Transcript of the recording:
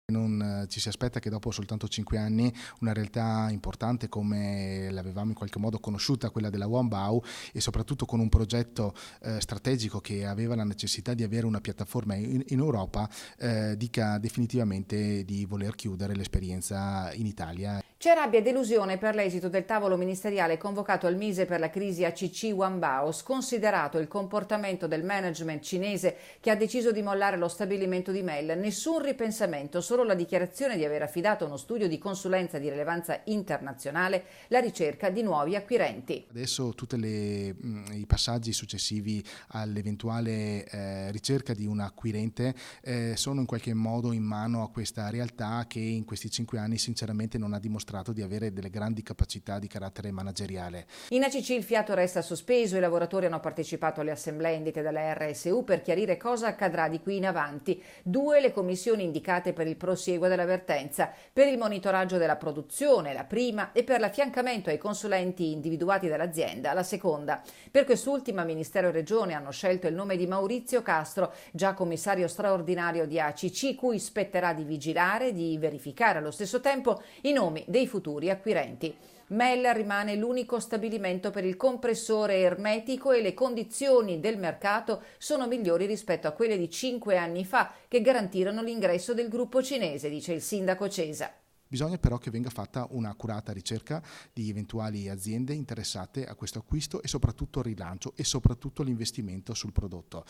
Non ci si aspetta che dopo soltanto 5 anni una realtà importante come l'avevamo in qualche modo conosciuta, quella della Wanbao, e soprattutto con un progetto strategico che aveva la necessità di avere una piattaforma in Europa, dica definitivamente di voler chiudere l'esperienza in Italia. C'è rabbia e delusione per l'esito del tavolo ministeriale convocato al Mise per la crisi ACC Wanbao, sconsiderato il comportamento del management cinese che ha deciso di mollare lo stabilimento di Mel. Nessun ripensamento, solo la dichiarazione di aver affidato a uno studio di consulenza di rilevanza internazionale la ricerca di nuovi acquirenti. Adesso tutti i passaggi successivi all'eventuale ricerca di un acquirente sono in qualche modo in mano a questa realtà che in questi 5 anni sinceramente non ha dimostrato di avere delle grandi capacità di carattere manageriale. In ACC il fiato resta sospeso, i lavoratori hanno partecipato alle assemblee indette dalla RSU per chiarire cosa accadrà di qui in avanti. 2 le commissioni indicate per il prosieguo della vertenza, per il monitoraggio della produzione, la prima, e per l'affiancamento ai consulenti individuati dall'azienda, la seconda. Per quest'ultima Ministero e Regione hanno scelto il nome di Maurizio Castro, già commissario straordinario di ACC, cui spetterà di vigilare e di verificare allo stesso tempo i nomi dei futuri acquirenti. Mel rimane l'unico stabilimento per il compressore ermetico e le condizioni del mercato sono migliori rispetto a quelle di 5 anni fa che garantirono l'ingresso del gruppo cinese, dice il sindaco Cesa. Bisogna però che venga fatta un'accurata ricerca di eventuali aziende interessate a questo acquisto e soprattutto il rilancio e soprattutto l'investimento sul prodotto.